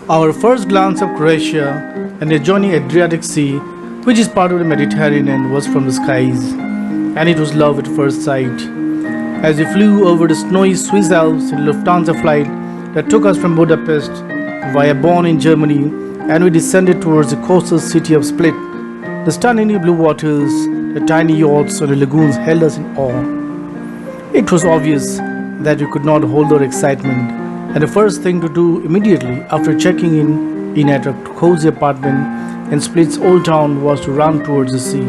Our first glance of Croatia and the adjoining Adriatic Sea, which is part of the Mediterranean, was from the skies, and it was love at first sight. As we flew over the snowy Swiss Alps in a Lufthansa flight that took us from Budapest via Bonn in Germany, and we descended towards the coastal city of Split, the stunningly blue waters, the tiny yachts on the lagoons held us in awe. It was obvious that we could not hold our excitement, and the first thing to do immediately after checking in at a cozy apartment in Split's old town was to run towards the sea.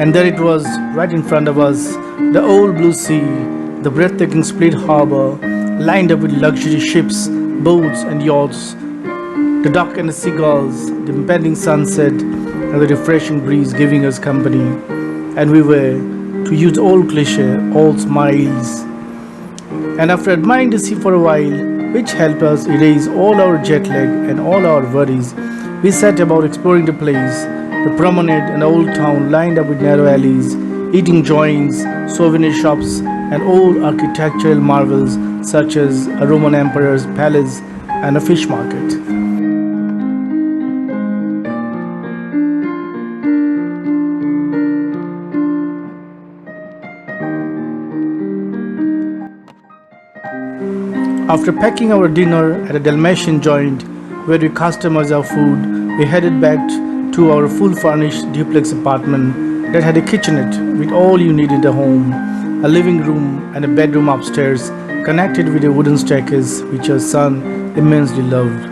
And there it was, right in front of us, the old blue sea, the breathtaking Split harbor, lined up with luxury ships, boats and yachts, the duck and the seagulls, the impending sunset and the refreshing breeze giving us company. And we were, to use old cliché, all smiles. And after admiring the sea for a while, which helped us erase all our jet lag and all our worries, we set about exploring the place, the promenade and the old town lined up with narrow alleys, eating joints, souvenir shops and old architectural marvels such as a Roman emperor's palace and a fish market. After packing our dinner at a Dalmatian joint where we customized our food, we headed back to our full-furnished duplex apartment that had a kitchenette with all you need in the home, a living room and a bedroom upstairs connected with a wooden staircase which our son immensely loved.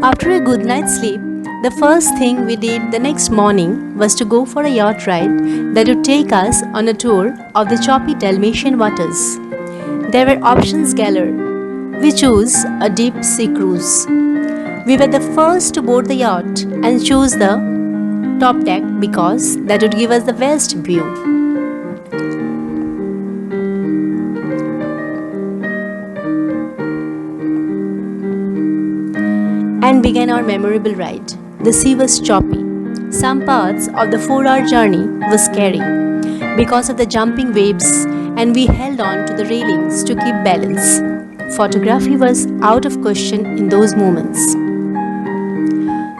After a good night's sleep, the first thing we did the next morning was to go for a yacht ride that would take us on a tour of the choppy Dalmatian waters. There were options galore. We chose a deep sea cruise. We were the first to board the yacht and chose the top deck because that would give us the best view. And began our memorable ride. The sea was choppy. Some parts of the 4-hour journey were scary because of the jumping waves, and we held on to the railings to keep balance. Photography was out of question in those moments.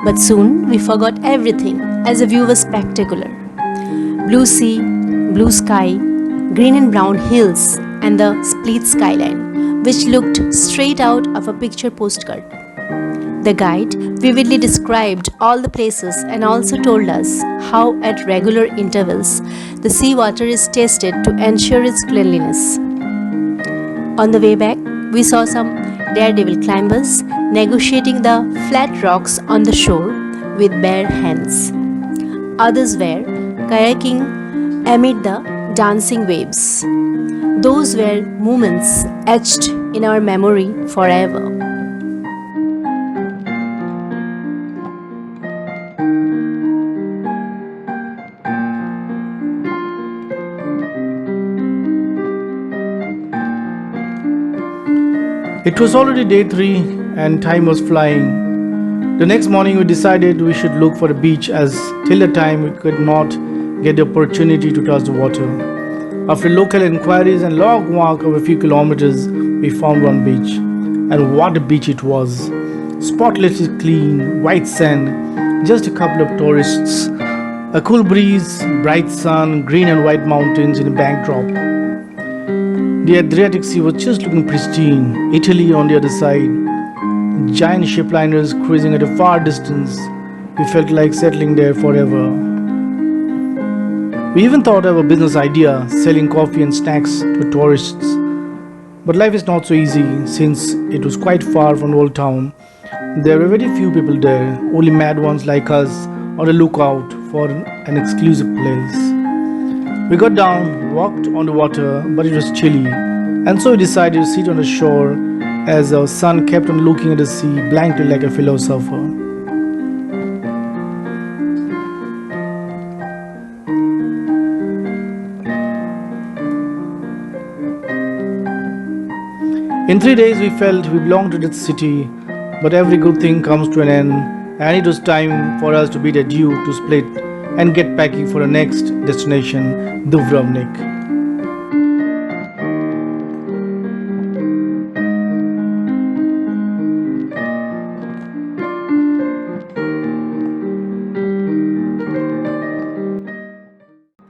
But soon we forgot everything as the view was spectacular. Blue sea, blue sky, green and brown hills, and the Split skyline, which looked straight out of a picture postcard. The guide vividly described all the places and also told us how at regular intervals the seawater is tested to ensure its cleanliness. On the way back, we saw some daredevil climbers negotiating the flat rocks on the shore with bare hands. Others were kayaking amid the dancing waves. Those were moments etched in our memory forever. It was already day 3 and time was flying. The next morning we decided we should look for a beach as till the time we could not get the opportunity to touch the water. After local inquiries and long walk of a few kilometers, we found one beach. And what a beach it was. Spotlessly clean, white sand, just a couple of tourists, a cool breeze, bright sun, green and white mountains in a backdrop. The Adriatic Sea was just looking pristine, Italy on the other side, giant ship liners cruising at a far distance. We felt like settling there forever. We even thought of a business idea, selling coffee and snacks to tourists. But life is not so easy since it was quite far from the old town. There were very few people there, only mad ones like us on the lookout for an exclusive place. We got down, walked on the water, but it was chilly, and so we decided to sit on the shore as our son kept on looking at the sea blankly like a philosopher. In 3 days we felt we belonged to that city, but every good thing comes to an end, and it was time for us to bid adieu to Split and get packing for our next destination, Dubrovnik.